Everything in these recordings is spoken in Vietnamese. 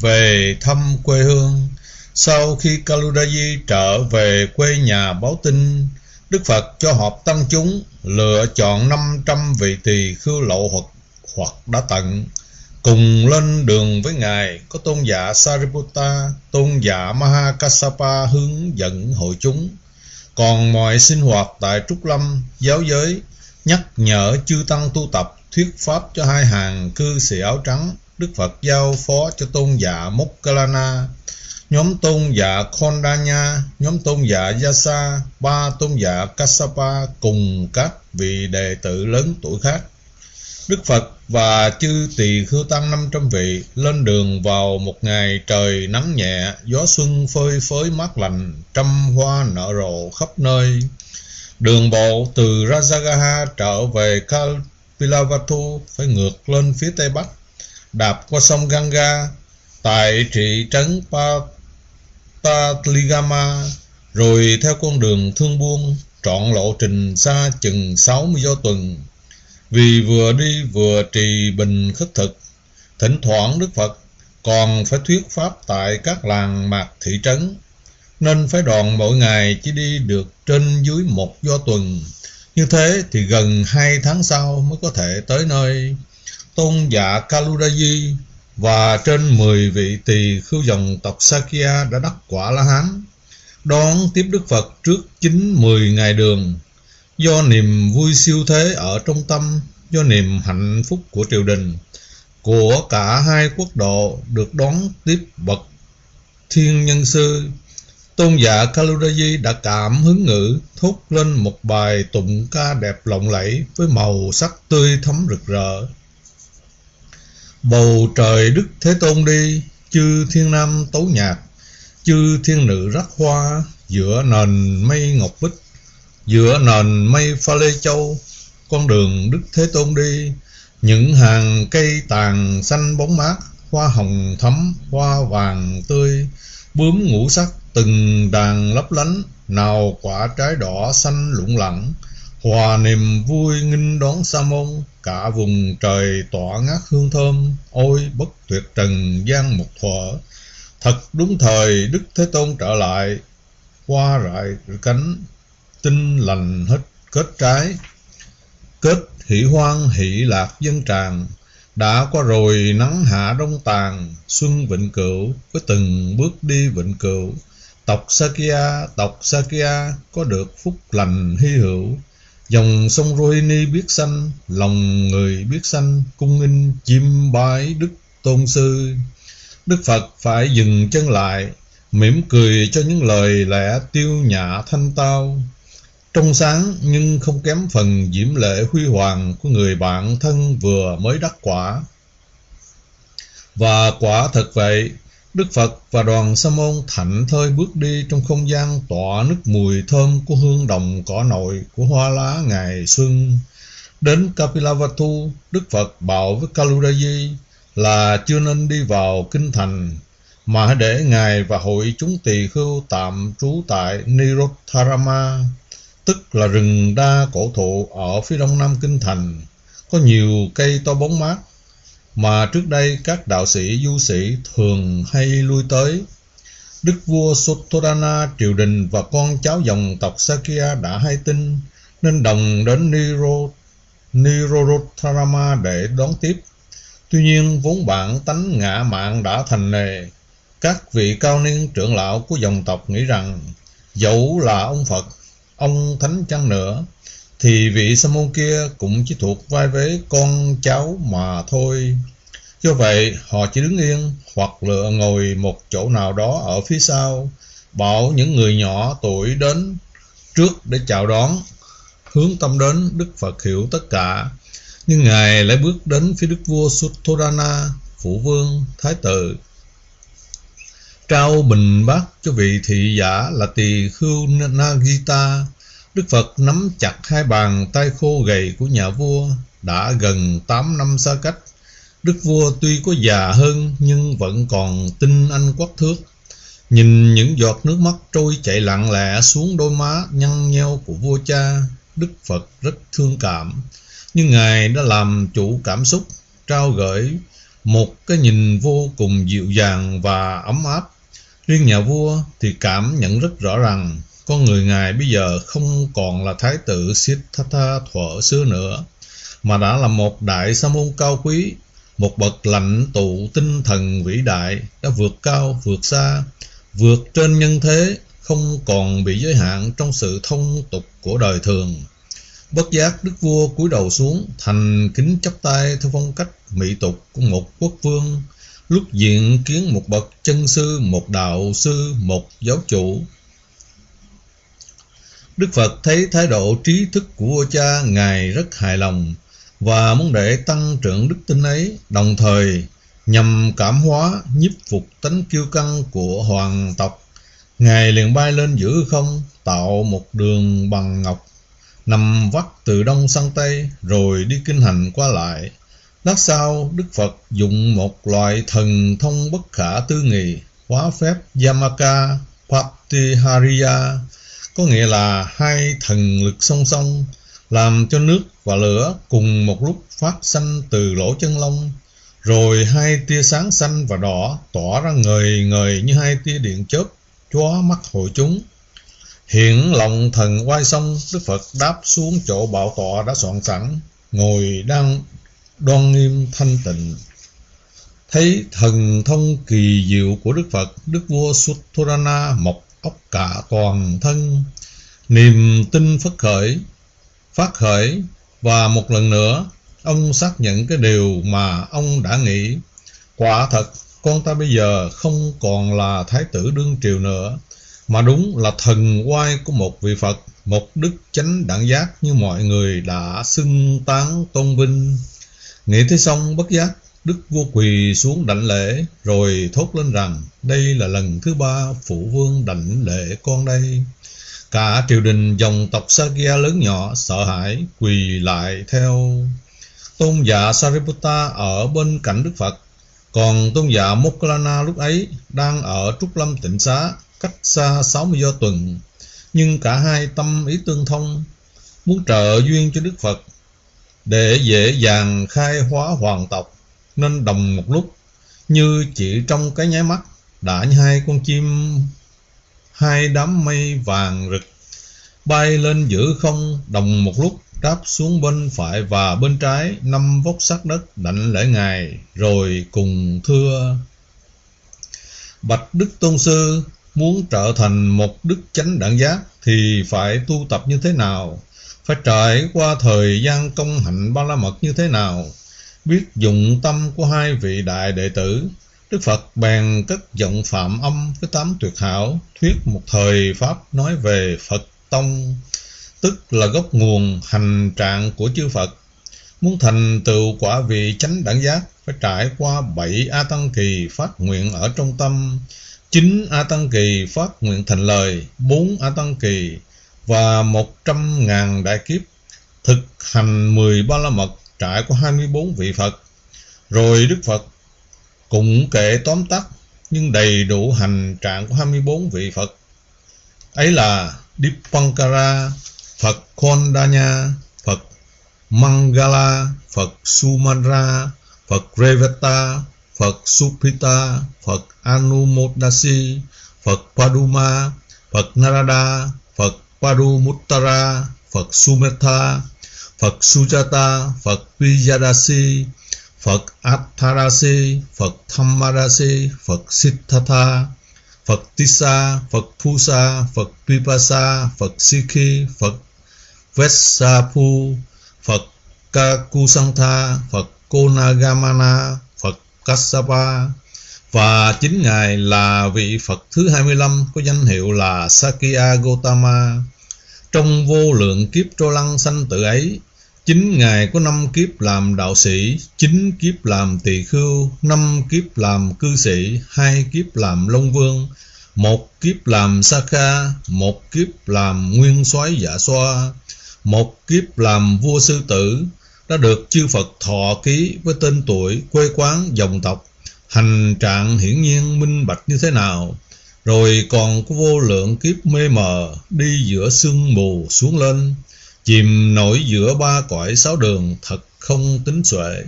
về thăm quê hương. Sau khi Kaludaji trở về quê nhà báo tin, Đức Phật cho họp tăng chúng lựa chọn 500 vị tỳ khưu lậu hoặc đã tận, cùng lên đường với Ngài. Có tôn giả Sariputta, tôn giả Mahakassapa hướng dẫn hội chúng. Còn mọi sinh hoạt tại Trúc Lâm, giáo giới, nhắc nhở chư tăng tu tập, thuyết pháp cho hai hàng cư sĩ áo trắng, Đức Phật giao phó cho tôn giả Moggallana, nhóm tôn giả Kondanya, nhóm tôn giả Yasa, 3 tôn giả Kassapa cùng các vị đệ tử lớn tuổi khác. Đức Phật và chư tỳ khưu tăng 500 vị lên đường vào một ngày trời nắng nhẹ, gió xuân phơi phới mát lành, trăm hoa nở rộ khắp nơi. Đường bộ từ Rajagaha trở về Kapilavatthu phải ngược lên phía tây bắc, đạp qua sông Ganga tại thị trấn Pataligama, rồi theo con đường thương buôn trọn lộ trình xa chừng 60 do tuần. Vì vừa đi vừa trì bình khất thực, thỉnh thoảng Đức Phật còn phải thuyết pháp tại các làng mạc thị trấn, nên phái đoàn mỗi ngày chỉ đi được trên dưới 1 do tuần. Như thế thì gần 2 tháng sau mới có thể tới nơi. Tôn giả Kaludaji và trên 10 vị tỳ khưu dòng tộc Sakya đã đắc quả La Hán, đón tiếp Đức Phật trước 9-10 ngày đường. Do niềm vui siêu thế ở trong tâm, do niềm hạnh phúc của triều đình, của cả hai quốc độ được đón tiếp bậc thiên nhân sư, tôn giả Kaludaji đã cảm hứng ngữ thốt lên một bài tụng ca đẹp lộng lẫy với màu sắc tươi thắm rực rỡ. Bầu trời Đức Thế Tôn đi, chư thiên nam tấu nhạc, chư thiên nữ rắc hoa, giữa nền mây ngọc bích, giữa nền mây pha lê châu. Con đường Đức Thế Tôn đi, những hàng cây tàn xanh bóng mát, hoa hồng thắm, hoa vàng tươi, bướm ngũ sắc từng đàn lấp lánh, nào quả trái đỏ xanh lủng lẳng, hòa niềm vui nghinh đón Sa môn. Cả vùng trời tỏa ngát hương thơm, ôi bất tuyệt trần gian một thuở. Thật đúng thời Đức Thế Tôn trở lại, hoa rải cánh, tinh lành hết kết trái, kết hỷ hoan hỷ lạc dân tràn. Đã qua rồi nắng hạ đông tàn, xuân vịnh cửu với từng bước đi vịnh cửu. Tộc Sakya có được phúc lành hy hữu. Dòng sông Rohini biết sanh, lòng người biết sanh, cung nghinh chiêm bái Đức Tôn sư. Đức Phật phải dừng chân lại, mỉm cười cho những lời lẽ tiêu nhã thanh tao, trong sáng nhưng không kém phần diễm lệ huy hoàng của người bạn thân vừa mới đắc quả. Và quả thật vậy, Đức Phật và đoàn Sa môn thảnh thơi bước đi trong không gian tỏa nức mùi thơm của hương đồng cỏ nội, của hoa lá ngày xuân. Đến Kapilavatthu, Đức Phật bảo với Kaludaji là chưa nên đi vào kinh thành, mà hãy để Ngài và hội chúng tỳ khưu tạm trú tại Nirodharama, tức là rừng đa cổ thụ ở phía đông nam kinh thành. Có nhiều cây to bóng mát mà trước đây các đạo sĩ du sĩ thường hay lui tới. Đức vua Suttodana triều đình và con cháu dòng tộc Sakya đã hay tin, nên đồng đến Nirodharama để đón tiếp. Tuy nhiên vốn bản tánh ngã mạn đã thành nề. Các vị cao niên trưởng lão của dòng tộc nghĩ rằng dẫu là ông Phật, ông thánh chăng nữa, thì vị Sa môn kia cũng chỉ thuộc vai vế con cháu mà thôi. Do vậy họ chỉ đứng yên hoặc lựa ngồi một chỗ nào đó ở phía sau, bảo những người nhỏ tuổi đến trước để chào đón, hướng tâm đến Đức Phật hiểu tất cả. Nhưng Ngài lại bước đến phía Đức vua Suttodana, phụ vương, thái tử, trao bình bát cho vị thị giả là tỳ khưu Nagita. Đức Phật nắm chặt hai bàn tay khô gầy của nhà vua. Đã gần 8 năm xa cách, Đức vua tuy có già hơn nhưng vẫn còn tinh anh quắc thước. Nhìn những giọt nước mắt trôi chảy lặng lẽ xuống đôi má nhăn nheo của vua cha, Đức Phật rất thương cảm. Nhưng Ngài đã làm chủ cảm xúc, trao gửi một cái nhìn vô cùng dịu dàng và ấm áp. Riêng nhà vua thì cảm nhận rất rõ rằng con người Ngài bây giờ không còn là thái tử Siddhartha thuở xưa nữa, mà đã là một đại sa môn cao quý, một bậc lãnh tụ tinh thần vĩ đại, đã vượt cao, vượt xa, vượt trên nhân thế, không còn bị giới hạn trong sự thông tục của đời thường. Bất giác đức vua cúi đầu xuống, thành kính chắp tay theo phong cách mỹ tục của một quốc vương, lúc diện kiến một bậc chân sư, một đạo sư, một giáo chủ. Đức Phật thấy thái độ trí thức của vua cha, Ngài rất hài lòng và muốn để tăng trưởng đức tin ấy, đồng thời nhằm cảm hóa, nhiếp phục tánh kiêu căng của hoàng tộc. Ngài liền bay lên giữa hư không, tạo một đường bằng ngọc, nằm vắt từ đông sang tây, rồi đi kinh hành qua lại. Lát sau, Đức Phật dùng một loại thần thông bất khả tư nghị, hóa phép Yamaka Patihariya, có nghĩa là hai thần lực song song, làm cho nước và lửa cùng một lúc phát sanh từ lỗ chân lông, rồi hai tia sáng xanh và đỏ tỏa ra ngời ngời như hai tia điện chớp chóa mắt hội chúng. Hiển lòng thần oai xong, Đức Phật đáp xuống chỗ bảo tọa đã soạn sẵn, ngồi đang đoan nghiêm thanh tịnh. Thấy thần thông kỳ diệu của Đức Phật, Đức vua Sutthodana mọc óc cả toàn thân, niềm tin phát khởi, và một lần nữa ông xác nhận cái điều mà ông đã nghĩ: quả thật con ta bây giờ không còn là thái tử đương triều nữa, mà đúng là thần oai của một vị Phật, một đức chánh đẳng giác như mọi người đã xưng tán tôn vinh. Nghĩ thế xong, bất giác đức vua quỳ xuống đảnh lễ, rồi thốt lên rằng: đây là lần thứ ba phụ vương đảnh lễ con đây. Cả triều đình dòng tộc Sakya lớn nhỏ sợ hãi quỳ lại theo. Tôn giả Sariputta ở bên cạnh Đức Phật, còn tôn giả Moggallana lúc ấy đang ở Trúc Lâm Tịnh Xá, cách xa 60 do tuần. Nhưng cả hai tâm ý tương thông, muốn trợ duyên cho Đức Phật để dễ dàng khai hóa hoàng tộc, nên đồng một lúc, như chỉ trong cái nháy mắt, đã như hai con chim, hai đám mây vàng rực bay lên giữa không, đồng một lúc đáp xuống bên phải và bên trái 5 vốc sát đất đảnh lễ Ngài, rồi cùng thưa: bạch Đức Tôn Sư, muốn trở thành một đức chánh đẳng giác thì phải tu tập như thế nào? Phải trải qua thời gian công hạnh ba la mật như thế nào? Biết dụng tâm của hai vị đại đệ tử, Đức Phật bèn cất giọng phạm âm với 8 tuyệt hảo, thuyết một thời pháp nói về Phật Tông, tức là gốc nguồn hành trạng của chư Phật. Muốn thành tựu quả vị chánh đẳng giác, phải trải qua 7 A Tăng Kỳ phát nguyện ở trong tâm, 9 A Tăng Kỳ phát nguyện thành lời, 4 A Tăng Kỳ và 100.000 đại kiếp, thực hành 10 ba la mật, trải qua 24 vị Phật. Rồi Đức Phật cũng kể tóm tắt nhưng đầy đủ hành trạng của 24 vị Phật ấy là Dipankara, Phật Kondanya, Phật Mangala, Phật Sumandra, Phật Revata, Phật Supita, Phật Anumodasi, Phật Paduma, Phật Narada, Phật Padumuttara, Phật Sumetha, Phật Sujata, Phật Vijayadasi, Phật Atharasi, Phật Thammadasi, Phật Siddhartha, Phật Tissa, Phật Pusa, Phật Vipassa, Phật Sikhi, Phật Vesapu, Phật Kakusantha, Phật Konagamana, Phật Kassapa. Và chính Ngài là vị Phật thứ 25 có danh hiệu là Sakya Gotama. Trong vô lượng kiếp trôi lăn sanh tử ấy, chính Ngài có 5 kiếp làm đạo sĩ, 9 kiếp làm tỳ khưu, 5 kiếp làm cư sĩ, 2 kiếp làm long vương, 1 kiếp làm Sakha, 1 kiếp làm nguyên soái Dạ Xoa, 1 kiếp làm vua sư tử, đã được chư Phật thọ ký với tên tuổi, quê quán, dòng tộc, hành trạng hiển nhiên minh bạch như thế nào. Rồi còn có vô lượng kiếp mê mờ, đi giữa sương mù xuống lên, chìm nổi giữa 3 cõi 6 đường, thật không tính xuể.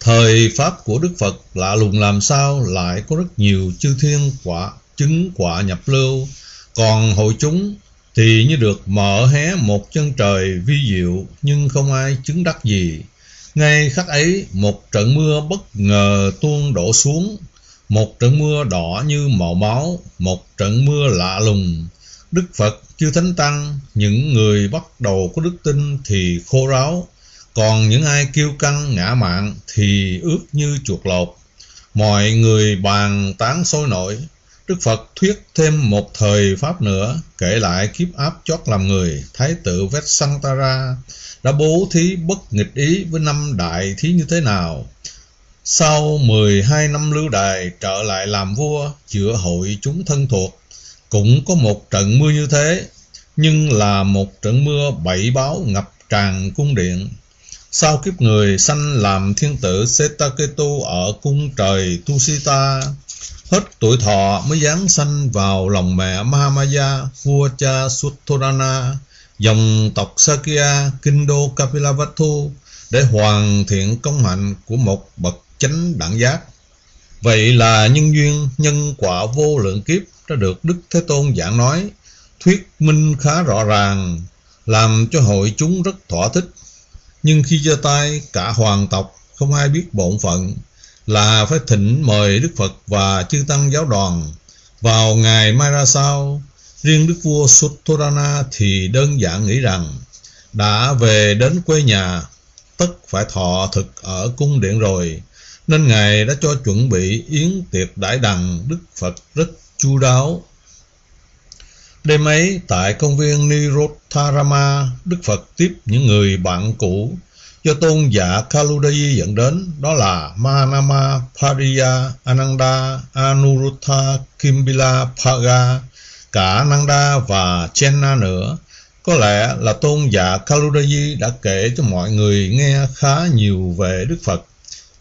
Thời pháp của Đức Phật lạ lùng làm sao lại có rất nhiều chư thiên chứng quả nhập lưu, còn hội chúng thì như được mở hé một chân trời vi diệu, nhưng không ai chứng đắc gì. Ngay khắc ấy, một trận mưa bất ngờ tuôn đổ xuống, một trận mưa đỏ như màu máu, một trận mưa lạ lùng. Đức Phật, chư Thánh Tăng, những người bắt đầu có đức tin thì khô ráo, còn những ai kiêu căng ngã mạn thì ướt như chuột lột. Mọi người bàn tán sôi nổi. Đức Phật thuyết thêm một thời pháp nữa, kể lại kiếp áp chót làm người. Thái tử Vessantara đã bố thí bất nghịch ý với 5 đại thí như thế nào. Sau 12 năm lưu đày trở lại làm vua giữa hội chúng thân thuộc, cũng có một trận mưa như thế, nhưng là một trận mưa bảy báo ngập tràn cung điện. Sau kiếp người sanh làm thiên tử Setaketu ở cung trời Tusita, hết tuổi thọ mới giáng sanh vào lòng mẹ Mahamaya, vua cha Sutthodana, dòng tộc Sakya, kinh đô Kapilavatthu, để hoàn thiện công hạnh của một bậc chánh đẳng giác. Vậy là nhân duyên nhân quả vô lượng kiếp đã được Đức Thế Tôn giảng nói, thuyết minh khá rõ ràng, làm cho hội chúng rất thỏa thích. Nhưng khi giơ tay, cả hoàng tộc không ai biết bổn phận là phải thỉnh mời Đức Phật và chư tăng giáo đoàn vào ngày mai ra sao. Riêng Đức vua Sutthodana thì đơn giản nghĩ rằng đã về đến quê nhà, tất phải thọ thực ở cung điện rồi, nên Ngài đã cho chuẩn bị yến tiệc đãi đằng Đức Phật rất chu đáo. Đêm ấy, tại công viên Nirodharama, Đức Phật tiếp những người bạn cũ do tôn giả Kaludayi dẫn đến, đó là Mahanama, Pariya, Ananda, Anuruddha, Kimbila, Paga, cả Nanda và Chenna nữa. Có lẽ là tôn giả Kaludayi đã kể cho mọi người nghe khá nhiều về Đức Phật,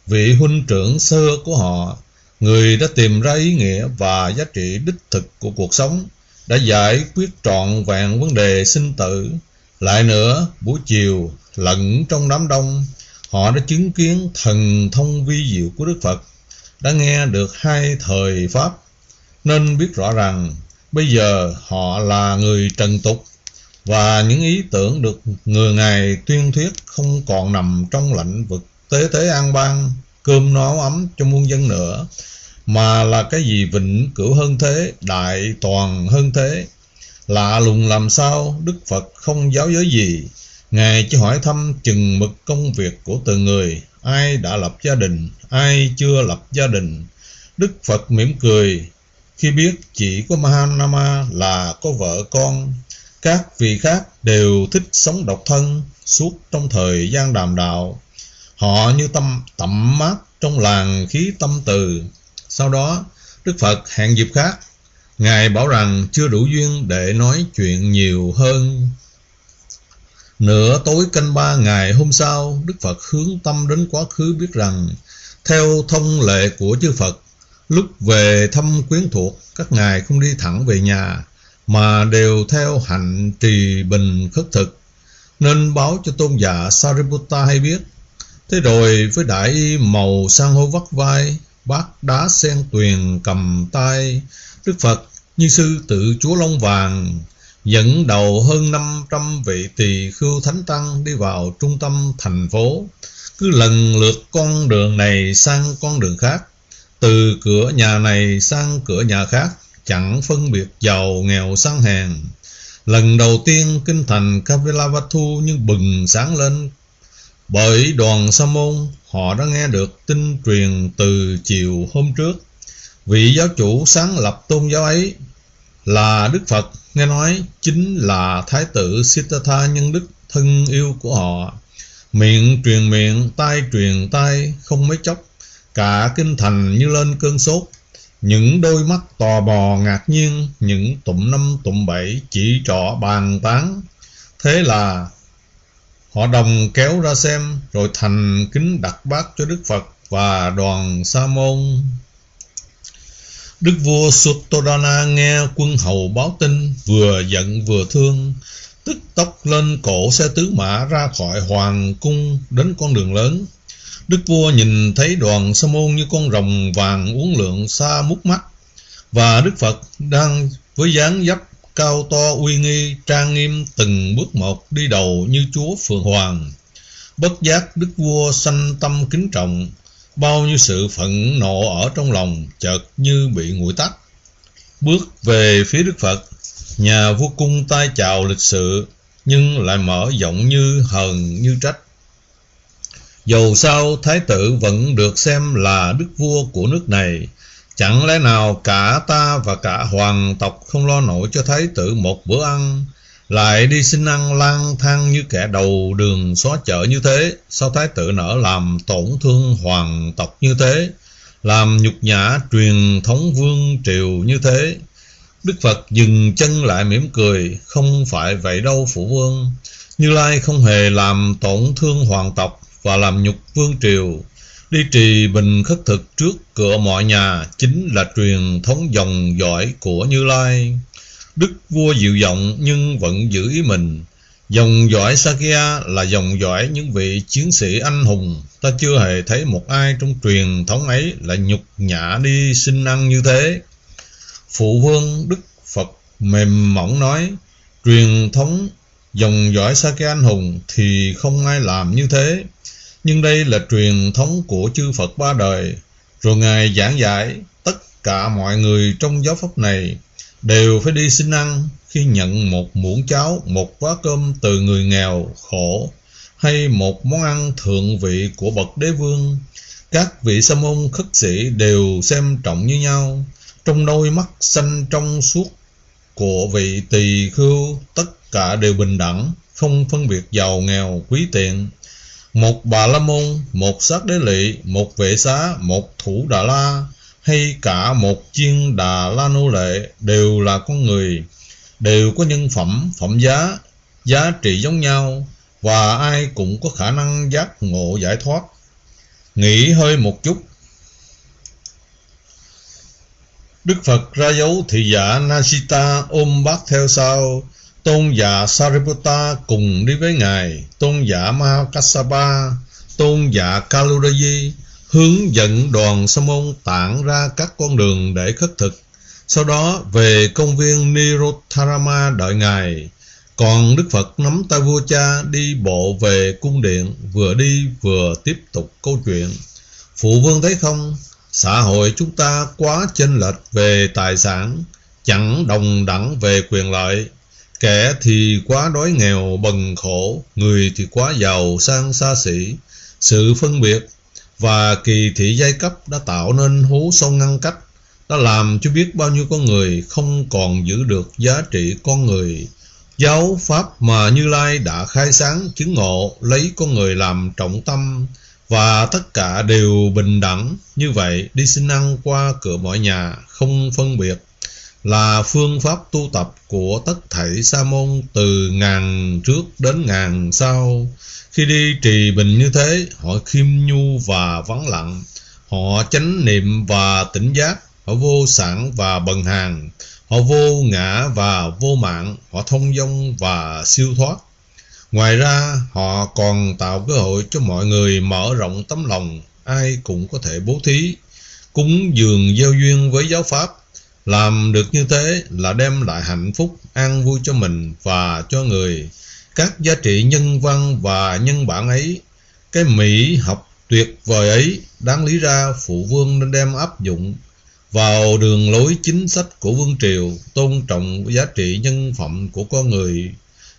vị huynh trưởng xưa của họ, người đã tìm ra ý nghĩa và giá trị đích thực của cuộc sống, đã giải quyết trọn vẹn vấn đề sinh tử. Lại nữa, buổi chiều, lẫn trong đám đông, họ đã chứng kiến thần thông vi diệu của Đức Phật, đã nghe được 2 thời pháp, nên biết rõ rằng bây giờ họ là người trần tục, và những ý tưởng được người Ngài tuyên thuyết không còn nằm trong lãnh vực tế thế an bang, cơm no áo ấm cho muôn dân nữa, mà là cái gì vĩnh cửu hơn thế, đại toàn hơn thế. Lạ lùng làm sao Đức Phật không giáo giới gì, Ngài chỉ hỏi thăm chừng mực công việc của từng người, ai đã lập gia đình, ai chưa lập gia đình. Đức Phật mỉm cười khi biết chỉ có Mahanama là có vợ con, các vị khác đều thích sống độc thân suốt trong thời gian đàm đạo. Họ như tẩm mát trong làn khí tâm từ. Sau đó, Đức Phật hẹn dịp khác. Ngài bảo rằng chưa đủ duyên để nói chuyện nhiều hơn. Nửa tối canh 3 ngày hôm sau, Đức Phật hướng tâm đến quá khứ, biết rằng theo thông lệ của chư Phật, lúc về thăm quyến thuộc, các ngài không đi thẳng về nhà, mà đều theo hạnh trì bình khất thực, nên báo cho tôn giả Sariputta hay biết. Thế rồi với đại y màu san hô vắt vai, bát đá sen tuyền cầm tay, Đức Phật như sư tự chúa lông vàng, dẫn đầu hơn 500 vị tỳ khưu thánh tăng đi vào trung tâm thành phố, cứ lần lượt con đường này sang con đường khác, từ cửa nhà này sang cửa nhà khác, chẳng phân biệt giàu nghèo sang hèn. Lần đầu tiên kinh thành Kapilavatthu như bừng sáng lên bởi đoàn Sa môn. Họ đã nghe được tin truyền từ chiều hôm trước. Vị giáo chủ sáng lập tôn giáo ấy là Đức Phật, nghe nói chính là Thái tử Siddhartha nhân đức thân yêu của họ. Miệng truyền miệng, tai truyền tai, không mấy chốc cả kinh thành như lên cơn sốt. Những đôi mắt tò mò ngạc nhiên, những tụm năm tụm bảy chỉ trỏ bàn tán. Thế là họ đồng kéo ra xem, rồi thành kính đặt bát cho Đức Phật và đoàn Sa môn. Đức vua Sutthodana nghe quân hầu báo tin, vừa giận vừa thương, tức tốc lên cổ xe tứ mã ra khỏi hoàng cung đến con đường lớn. Đức vua nhìn thấy đoàn sa môn như con rồng vàng uốn lượn xa mút mắt, và Đức Phật đang với dáng dấp cao to uy nghi trang nghiêm từng bước một đi đầu như chúa phượng hoàng. Bất giác Đức vua sanh tâm kính trọng, bao nhiêu sự phẫn nộ ở trong lòng chợt như bị nguội tắt. Bước về phía Đức Phật, nhà vua cung tay chào lịch sự, nhưng lại mở giọng như hờn như trách. Dầu sao thái tử vẫn được xem là đức vua của nước này, chẳng lẽ nào cả ta và cả hoàng tộc không lo nổi cho thái tử một bữa ăn, lại đi xin ăn lang thang như kẻ đầu đường xó chợ như thế? Sao thái tử nỡ làm tổn thương hoàng tộc như thế, làm nhục nhã truyền thống vương triều như thế? Đức Phật dừng chân lại mỉm cười. Không phải vậy đâu phụ vương, Như Lai không hề làm tổn thương hoàng tộc và làm nhục vương triều. Đi trì bình khất thực trước cửa mọi nhà chính là truyền thống dòng dõi của Như Lai. Đức vua dịu giọng nhưng vẫn giữ ý mình. Dòng dõi Sakya là dòng dõi những vị chiến sĩ anh hùng. Ta chưa hề thấy một ai trong truyền thống ấy lại nhục nhã đi xin ăn như thế. Phụ vương, Đức Phật mềm mỏng nói, truyền thống dòng dõi Sakya anh hùng thì không ai làm như thế. Nhưng đây là truyền thống của chư Phật ba đời. Rồi Ngài giảng giải tất cả mọi người trong giáo pháp này đều phải đi xin ăn. Khi nhận một muỗng cháo, một vá cơm từ người nghèo khổ, hay một món ăn thượng vị của bậc đế vương, các vị sa môn khất sĩ đều xem trọng như nhau. Trong đôi mắt xanh trong suốt của vị tỳ khưu, tất cả đều bình đẳng, không phân biệt giàu nghèo quý tiện. Một bà la môn, một sát đế lỵ, một vệ xá, một thủ đà la, hay cả một chiên đà la nô lệ đều là con người, đều có nhân phẩm, phẩm giá, giá trị giống nhau, và ai cũng có khả năng giác ngộ giải thoát. Nghĩ hơi một chút. Đức Phật ra dấu thị giả Nasita ôm bát theo sau. Tôn giả Sariputta cùng đi với Ngài. Tôn giả Mahakassapa, tôn giả Kaludaji hướng dẫn đoàn sa môn tản ra các con đường để khất thực. Sau đó về công viên Nirottarama đợi Ngài. Còn Đức Phật nắm tay vua cha đi bộ về cung điện, vừa đi vừa tiếp tục câu chuyện. Phụ vương thấy không, xã hội chúng ta quá chênh lệch về tài sản, chẳng đồng đẳng về quyền lợi. Kẻ thì quá đói nghèo bần khổ, người thì quá giàu sang xa xỉ. Sự phân biệt và kỳ thị giai cấp đã tạo nên hố sâu ngăn cách, đã làm cho biết bao nhiêu con người không còn giữ được giá trị con người. Giáo pháp mà Như Lai đã khai sáng chứng ngộ lấy con người làm trọng tâm, và tất cả đều bình đẳng. Như vậy đi xin ăn qua cửa mọi nhà không phân biệt là phương pháp tu tập của tất thảy sa môn từ ngàn trước đến ngàn sau. Khi đi trì bình như thế, họ khiêm nhu và vắng lặng, họ chánh niệm và tỉnh giác, họ vô sản và bần hàn, họ vô ngã và vô mạng, họ thông dong và siêu thoát. Ngoài ra, họ còn tạo cơ hội cho mọi người mở rộng tấm lòng, ai cũng có thể bố thí, cúng dường gieo duyên với giáo pháp. Làm được như thế là đem lại hạnh phúc, an vui cho mình và cho người. Các giá trị nhân văn và nhân bản ấy, cái mỹ học tuyệt vời ấy, đáng lý ra phụ vương nên đem áp dụng vào đường lối chính sách của vương triều, tôn trọng giá trị nhân phẩm của con người,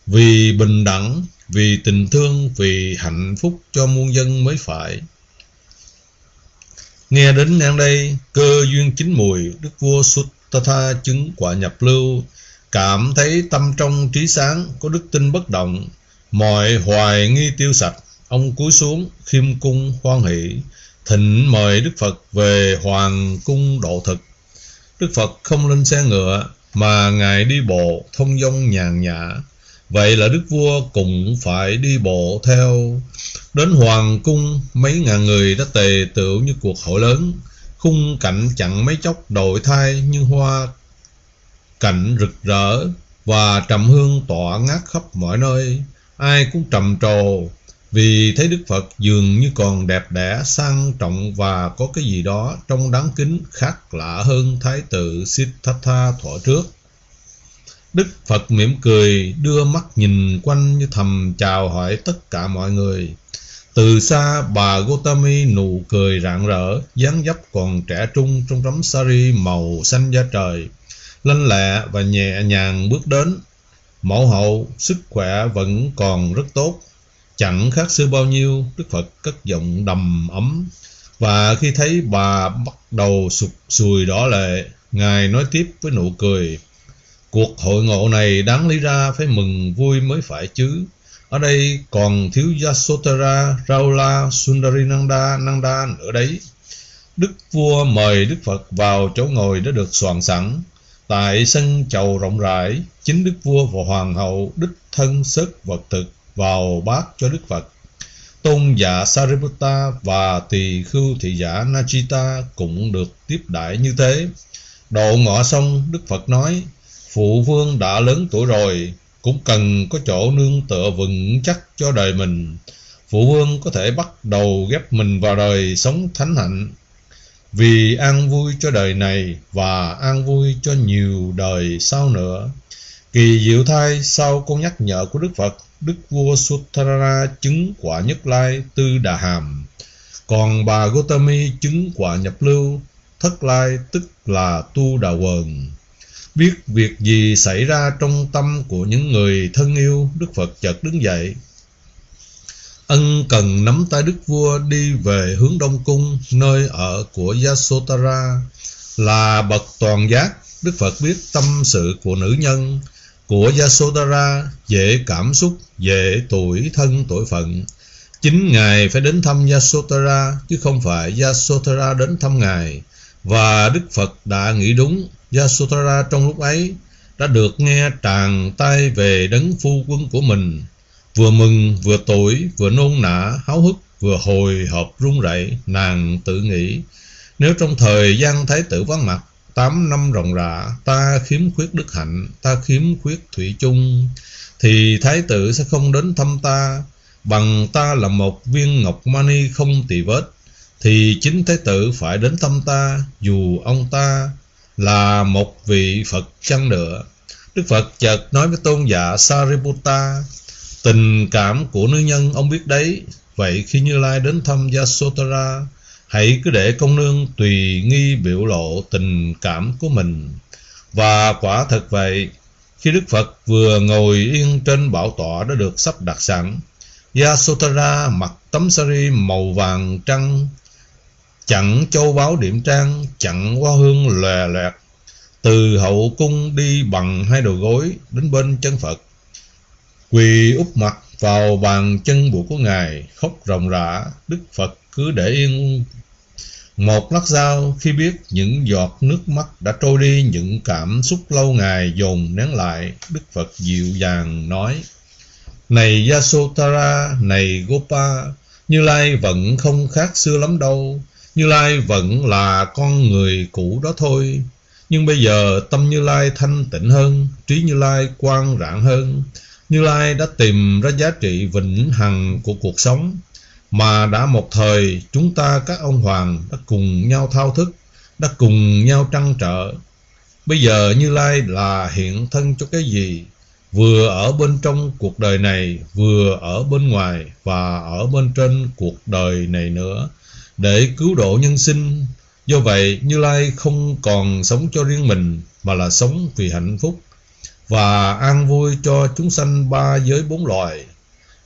vì bình đẳng, vì tình thương, vì hạnh phúc cho muôn dân mới phải. Nghe đến ngang đây, cơ duyên chín mùi, đức vua Suttha chứng quả nhập lưu, cảm thấy tâm trong trí sáng, có đức tin bất động, mọi hoài nghi tiêu sạch. Ông cúi xuống khiêm cung hoan hỷ, thỉnh mời Đức Phật về hoàng cung độ thực. Đức Phật không lên xe ngựa mà Ngài đi bộ thông dong nhàn nhã. Vậy là đức vua cũng phải đi bộ theo. Đến hoàng cung, mấy ngàn người đã tề tựu như cuộc hội lớn. Khung cảnh chẳng mấy chốc đổi thay, như hoa cảnh rực rỡ và trầm hương tỏa ngát khắp mọi nơi. Ai cũng trầm trồ vì thấy Đức Phật dường như còn đẹp đẽ, sang trọng và có cái gì đó trông đáng kính khác lạ hơn Thái tử Siddhartha thuở trước. Đức Phật mỉm cười, đưa mắt nhìn quanh như thầm chào hỏi tất cả mọi người. Từ xa, bà Gotami nụ cười rạng rỡ, dáng dấp còn trẻ trung trong tấm sari màu xanh da trời, lanh lẹ và nhẹ nhàng bước đến. Mẫu hậu, sức khỏe vẫn còn rất tốt, chẳng khác xưa bao nhiêu. Đức Phật cất giọng đầm ấm, và khi thấy bà bắt đầu sụt sùi đỏ lệ, Ngài nói tiếp với nụ cười: cuộc hội ngộ này đáng lý ra phải mừng vui mới phải chứ. Ở đây còn thiếu Yasodhara, Rahula, Sundarinanda, Nanda nữa đấy. Đức vua mời Đức Phật vào chỗ ngồi đã được soạn sẵn. Tại sân chầu rộng rãi, chính Đức vua và hoàng hậu đích thân xớt vật thực vào bát cho Đức Phật. Tôn giả Sariputta và tỳ khưu thị giả Nachita cũng được tiếp đãi như thế. Độ ngọ xong, Đức Phật nói: phụ vương đã lớn tuổi rồi, cũng cần có chỗ nương tựa vững chắc cho đời mình. Phụ vương có thể bắt đầu ghép mình vào đời sống thánh hạnh, vì an vui cho đời này và an vui cho nhiều đời sau nữa. Kỳ diệu thay, sau câu nhắc nhở của Đức Phật, Đức vua Suttara chứng quả Nhất Lai Tư Đà Hàm, còn bà Gotami chứng quả Nhập Lưu Thất Lai, tức là Tu Đà Quần. Biết việc gì xảy ra trong tâm của những người thân yêu, Đức Phật chợt đứng dậy, ân cần nắm tay Đức vua đi về hướng Đông Cung, nơi ở của Yasodhara. Là bậc toàn giác, Đức Phật biết tâm sự của nữ nhân, của Yasodhara, dễ cảm xúc, dễ tủi thân tủi phận. Chính Ngài phải đến thăm Yasodhara, chứ không phải Yasodhara đến thăm Ngài. Và Đức Phật đã nghĩ đúng. Yasodhara trong lúc ấy đã được nghe tràng tai về đấng phu quân của mình, vừa mừng vừa tủi, vừa nôn nã háo hức, vừa hồi hộp run rẩy. Nàng tự nghĩ: nếu trong thời gian Thái tử vắng mặt 8 năm ròng rã, ta khiếm khuyết đức hạnh, ta khiếm khuyết thủy chung, thì Thái tử sẽ không đến thăm ta. Bằng ta là một viên ngọc mani không tì vết, thì chính Thái tử phải đến thăm ta, dù ông ta là một vị Phật chăng nữa. Đức Phật chợt nói với tôn giả Sariputta: tình cảm của nữ nhân ông biết đấy. Vậy khi Như Lai đến thăm Yasodhara, hãy cứ để công nương tùy nghi biểu lộ tình cảm của mình. Và quả thật vậy, khi Đức Phật vừa ngồi yên trên bảo tọa đã được sắp đặt sẵn, Yasodhara mặc tấm sari màu vàng trăng, chặn châu báu điểm trang, chặn hoa hương lòe loẹt, từ hậu cung đi bằng 2 đầu gối đến bên chân Phật, quỳ úp mặt vào bàn chân buộc của Ngài, khóc ròng rã. Đức Phật cứ để yên một lát sau, khi biết những giọt nước mắt đã trôi đi, những cảm xúc lâu ngày dồn nén lại, Đức Phật dịu dàng nói: này Yasodhara, này Gopa, Như Lai vẫn không khác xưa lắm đâu. Như Lai vẫn là con người cũ đó thôi. Nhưng bây giờ tâm Như Lai thanh tịnh hơn, trí Như Lai quang rạng hơn. Như Lai đã tìm ra giá trị vĩnh hằng của cuộc sống, mà đã một thời chúng ta các ông hoàng đã cùng nhau thao thức, đã cùng nhau trăn trở. Bây giờ Như Lai là hiện thân cho cái gì? Vừa ở bên trong cuộc đời này, vừa ở bên ngoài và ở bên trên cuộc đời này nữa, để cứu độ nhân sinh. Do vậy, Như Lai không còn sống cho riêng mình, mà là sống vì hạnh phúc và an vui cho chúng sanh 3 giới 4 loài.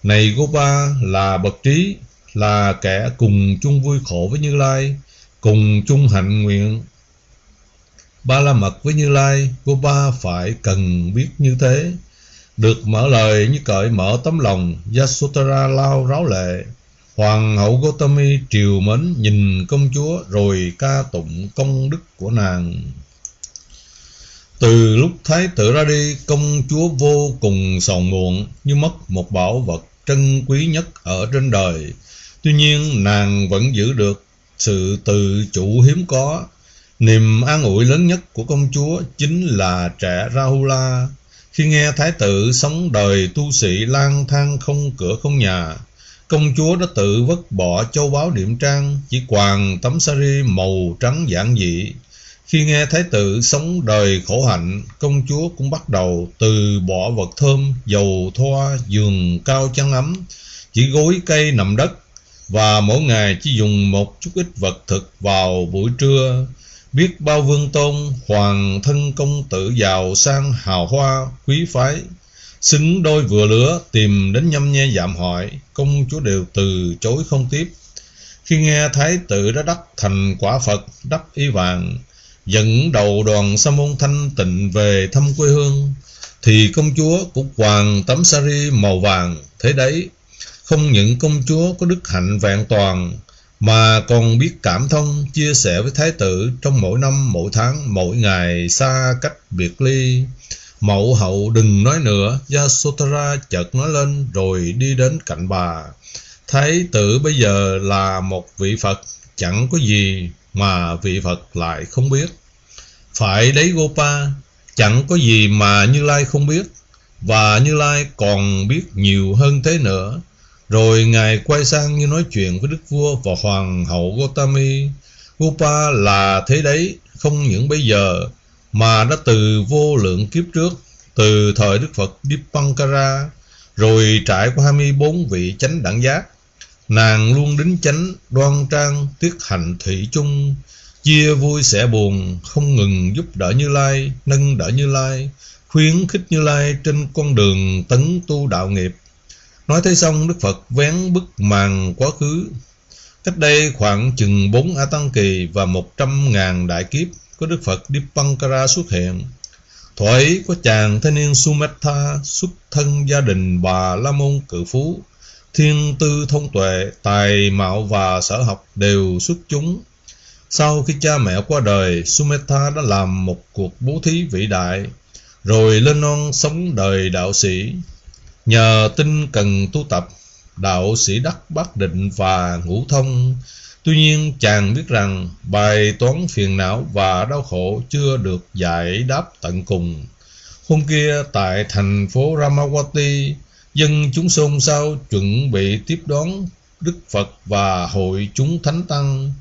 Này Gopa là bậc trí, là kẻ cùng chung vui khổ với Như Lai, cùng chung hạnh nguyện ba la mật với Như Lai. Gopa phải cần biết như thế. Được mở lời như cởi mở tấm lòng, Yasodhara lao ráo lệ. Hoàng hậu Gotami triều mến nhìn công chúa, rồi ca tụng công đức của nàng. Từ lúc thái tử ra đi, công chúa vô cùng sầu muộn, như mất một bảo vật trân quý nhất ở trên đời. Tuy nhiên nàng vẫn giữ được sự tự chủ hiếm có. Niềm an ủi lớn nhất của công chúa chính là trẻ Rahula. Khi nghe thái tử sống đời tu sĩ lang thang không cửa không nhà, Công chúa đã tự vứt bỏ châu báu điểm trang, chỉ quàng tấm sari màu trắng giản dị. Khi nghe thái tử sống đời khổ hạnh, công chúa cũng bắt đầu từ bỏ vật thơm, dầu thoa, giường cao chăn ấm, chỉ gối cây nằm đất, và mỗi ngày chỉ dùng một chút ít vật thực vào buổi trưa. Biết bao vương tôn, hoàng thân công tử giàu sang hào hoa, quý phái, xứng đôi vừa lứa, tìm đến nhăm nhe dạm hỏi, công chúa đều từ chối không tiếp. Khi nghe thái tử đã đắc thành quả Phật, đắp y vàng, dẫn đầu đoàn sa môn thanh tịnh về thăm quê hương, thì công chúa cũng quàng tấm sari màu vàng. Thế đấy, không những công chúa có đức hạnh vẹn toàn, mà còn biết cảm thông, chia sẻ với thái tử trong mỗi năm, mỗi tháng, mỗi ngày xa cách biệt ly. Mẫu hậu đừng nói nữa, Yasodhara chợt nói lên rồi đi đến cạnh bà. Thái tử bây giờ là một vị Phật, chẳng có gì mà vị Phật lại không biết. Phải đấy Gopa, chẳng có gì mà Như Lai không biết, và Như Lai còn biết nhiều hơn thế nữa. Rồi ngài quay sang như nói chuyện với đức vua và hoàng hậu Gotami. Gopa là thế đấy, không những bây giờ mà đã từ vô lượng kiếp trước, từ thời Đức Phật Dipankara, rồi trải qua 24 vị chánh đẳng giác. Nàng luôn đính chánh, đoan trang, tiết hành thủy chung, chia vui sẻ buồn, không ngừng giúp đỡ Như Lai, nâng đỡ Như Lai, khuyến khích Như Lai trên con đường tấn tu đạo nghiệp. Nói thế xong, Đức Phật vén bức màn quá khứ. Cách đây khoảng chừng 4 A Tăng Kỳ và 100.000 đại kiếp, có Đức Phật Dipankara xuất hiện. Thuở ấy có chàng thanh niên Sumedha xuất thân gia đình bà la môn cự phú, thiên tư thông tuệ, tài mạo và sở học đều xuất chúng. Sau khi cha mẹ qua đời, Sumedha đã làm một cuộc bố thí vĩ đại, rồi lên non sống đời đạo sĩ. Nhờ tinh cần tu tập, đạo sĩ đắc bát định và ngũ thông. Tuy nhiên chàng biết rằng bài toán phiền não và đau khổ chưa được giải đáp tận cùng. Hôm kia tại thành phố Ramawati, dân chúng xôn xao chuẩn bị tiếp đón Đức Phật và hội chúng thánh tăng.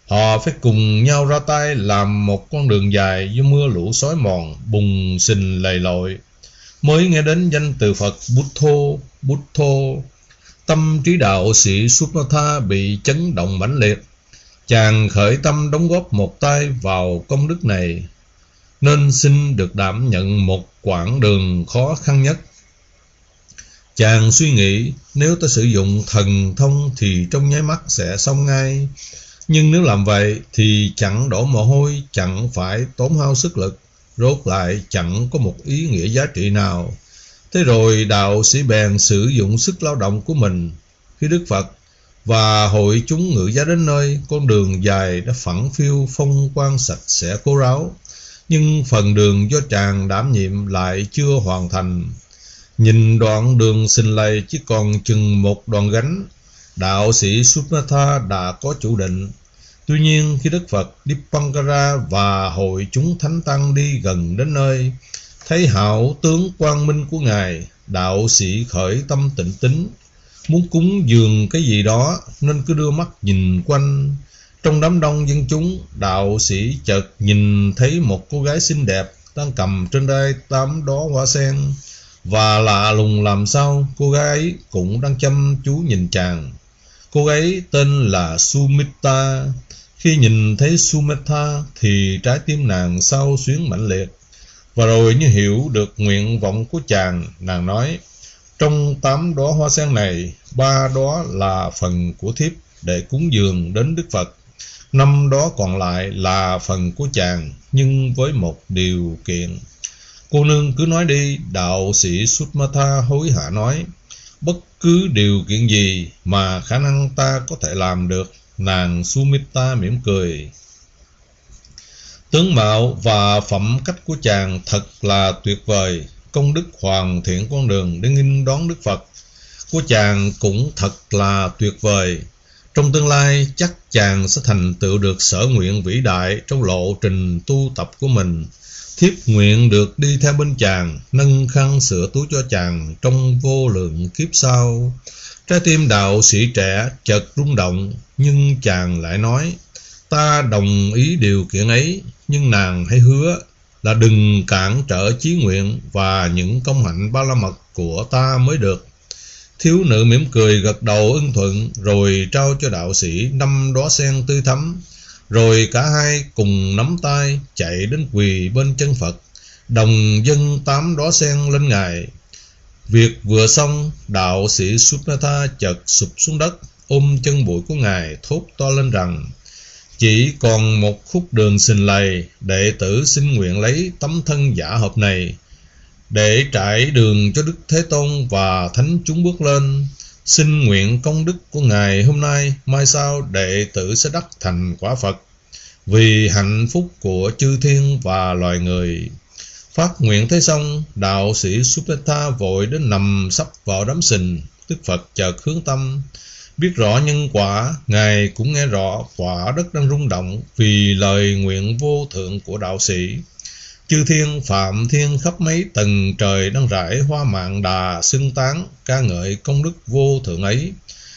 Họ phải cùng nhau ra tay làm một con đường dài do mưa lũ xói mòn, bùn xình lầy lội. Mới nghe đến danh từ Phật Buddho, tâm trí đạo sĩ Sumedha bị chấn động mãnh liệt. Chàng khởi tâm đóng góp một tay vào công đức này, nên xin được đảm nhận một quãng đường khó khăn nhất. Chàng suy nghĩ, nếu ta sử dụng thần thông thì trong nháy mắt sẽ xong ngay. Nhưng nếu làm vậy thì chẳng đổ mồ hôi, chẳng phải tốn hao sức lực, rốt lại chẳng có một ý nghĩa giá trị nào. Thế rồi đạo sĩ bèn sử dụng sức lao động của mình. Khi Đức Phật và hội chúng ngự giá đến nơi, con đường dài đã phẳng phiu, phong quang sạch sẽ khô ráo. Nhưng phần đường do chàng đảm nhiệm lại chưa hoàn thành. Nhìn đoạn đường xình lầy chỉ còn chừng một đoạn gánh, đạo sĩ Sumedha đã có chủ định. Tuy nhiên khi Đức Phật Dipankara và hội chúng thánh tăng đi gần đến nơi, thấy hảo tướng quang minh của ngài, đạo sĩ khởi tâm tịnh tín, muốn cúng dường cái gì đó nên cứ đưa mắt nhìn quanh. Trong đám đông dân chúng, đạo sĩ chợt nhìn thấy một cô gái xinh đẹp đang cầm trên tay 8 đóa hoa sen, và lạ lùng làm sao cô gái ấy cũng đang chăm chú nhìn chàng. Cô gái tên là Sumita. Khi nhìn thấy Sumedha thì trái tim nàng xao xuyến mãnh liệt, và rồi như hiểu được nguyện vọng của chàng, nàng nói: trong 8 đóa hoa sen này, 3 đóa là phần của thiếp để cúng dường đến Đức Phật, 5 đóa còn lại là phần của chàng, nhưng với một điều kiện. Cô nương cứ nói đi. Đạo sĩ Sumedha hối hả nói: bất cứ điều kiện gì mà khả năng ta có thể làm được. Nàng Sumita mỉm cười. Tướng mạo và phẩm cách của chàng thật là tuyệt vời. Công đức hoàn thiện con đường để nghinh đón Đức Phật của chàng cũng thật là tuyệt vời. Trong tương lai chắc chàng sẽ thành tựu được sở nguyện vĩ đại trong lộ trình tu tập của mình. Thiếp nguyện được đi theo bên chàng, nâng khăn sửa túi cho chàng trong vô lượng kiếp sau. Trái tim đạo sĩ trẻ chợt rung động, nhưng chàng lại nói: ta đồng ý điều kiện ấy, nhưng nàng hãy hứa là đừng cản trở chí nguyện và những công hạnh ba la mật của ta mới được. Thiếu nữ mỉm cười gật đầu ưng thuận, rồi trao cho đạo sĩ 5 đóa sen tươi thắm. Rồi cả hai cùng nắm tay chạy đến quỳ bên chân Phật, đồng dâng 8 đóa sen lên ngài. Việc vừa xong, đạo sĩ Subhata chợt sụp xuống đất, ôm chân bụi của ngài, thốt to lên rằng: chỉ còn một khúc đường xình lầy, đệ tử xin nguyện lấy tấm thân giả hợp này để trải đường cho Đức Thế Tôn và thánh chúng bước lên. Xin nguyện công đức của ngài hôm nay, mai sau đệ tử sẽ đắc thành quả Phật, vì hạnh phúc của chư thiên và loài người. Phát nguyện thế xong, đạo sĩ Subhata vội đến nằm sấp vào đám sình. Đức Phật chợt hướng tâm, biết rõ nhân quả, ngài cũng nghe rõ quả đất đang rung động vì lời nguyện vô thượng của đạo sĩ. Chư thiên phạm thiên khắp mấy tầng trời đang rải hoa mạn đà xưng tán ca ngợi công đức vô thượng ấy.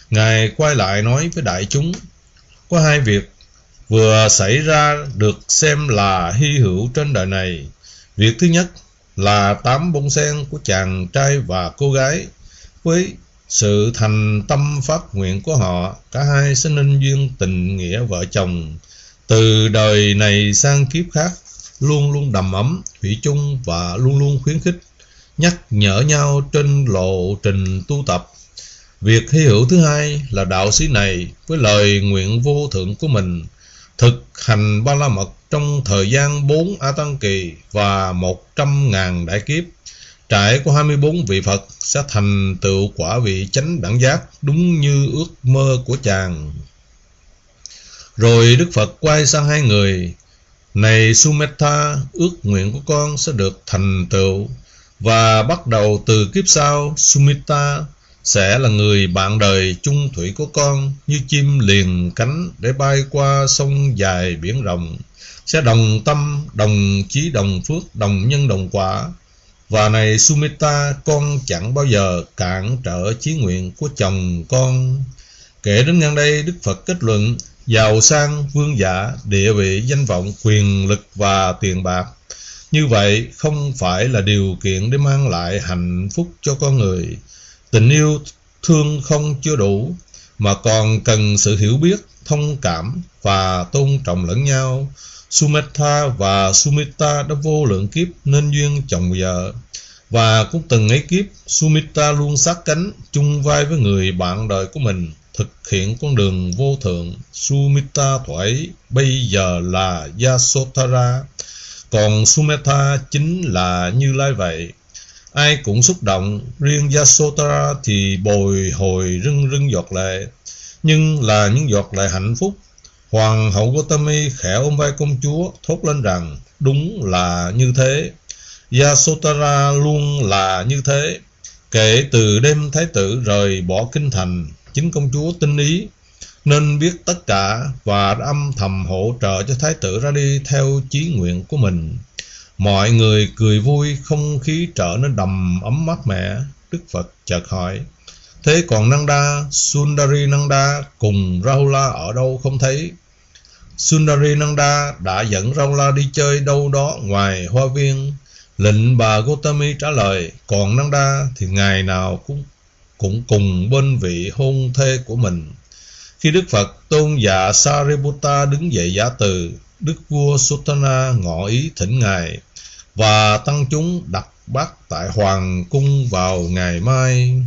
Ngài quay lại nói với đại chúng: có hai việc vừa xảy ra được xem là hy hữu trên đời này. Việc thứ nhất là 8 bông sen của chàng trai và cô gái. Với sự thành tâm phát nguyện của họ, cả hai sẽ nên duyên tình nghĩa vợ chồng, từ đời này sang kiếp khác, luôn luôn đầm ấm, thủy chung và luôn luôn khuyến khích, nhắc nhở nhau trên lộ trình tu tập. Việc hy hữu thứ hai là đạo sĩ này với lời nguyện vô thượng của mình thực hành ba la mật trong thời gian 4 A Tăng kỳ và 100.000 đại kiếp, trải qua 24 vị Phật sẽ thành tựu quả vị chánh đẳng giác, đúng như ước mơ của chàng. Rồi Đức Phật quay sang hai người: này Sumedha, ước nguyện của con sẽ được thành tựu, và bắt đầu từ kiếp sau, Sumedha sẽ là người bạn đời chung thủy của con, như chim liền cánh để bay qua sông dài biển rộng, sẽ đồng tâm, đồng chí, đồng phước, đồng nhân, đồng quả. Và này Sumedha, con chẳng bao giờ cản trở chí nguyện của chồng con. Kể đến ngang đây, Đức Phật kết luận: giàu sang, vương giả, địa vị, danh vọng, quyền lực và tiền bạc, như vậy không phải là điều kiện để mang lại hạnh phúc cho con người. Tình yêu thương không chưa đủ, mà còn cần sự hiểu biết, thông cảm và tôn trọng lẫn nhau. Sumedha và Sumedha đã vô lượng kiếp nên duyên chồng vợ, và cũng từng ấy kiếp, Sumedha luôn sát cánh chung vai với người bạn đời của mình, thực hiện con đường vô thượng. Sumedha thuở ấy bây giờ là Yasodhara, còn Sumedha chính là Như Lai vậy. Ai cũng xúc động, riêng Yasodhara thì bồi hồi rưng rưng giọt lệ, nhưng là những giọt lệ hạnh phúc. Hoàng hậu Gautami khẽ ôm vai công chúa, thốt lên rằng: đúng là như thế, Yasodhara luôn là như thế. Kể từ đêm thái tử rời bỏ kinh thành, chính công chúa tinh ý nên biết tất cả và đã âm thầm hỗ trợ cho thái tử ra đi theo chí nguyện của mình. Mọi người cười vui, không khí trở nên đầm ấm mát mẻ. Đức Phật chợt hỏi: thế còn Nanda, Sundari Nanda cùng Rahula ở đâu không thấy? Sundari Nanda đã dẫn Rahula đi chơi đâu đó ngoài hoa viên. Lệnh bà Gautami trả lời: còn Nanda thì ngày nào cũng cùng bên vị hôn thê của mình. Khi Đức Phật tôn dạ Sariputta đứng dậy giả từ, Đức vua Suttana ngỏ ý thỉnh ngài và tăng chúng đặt bát tại hoàng cung vào ngày mai.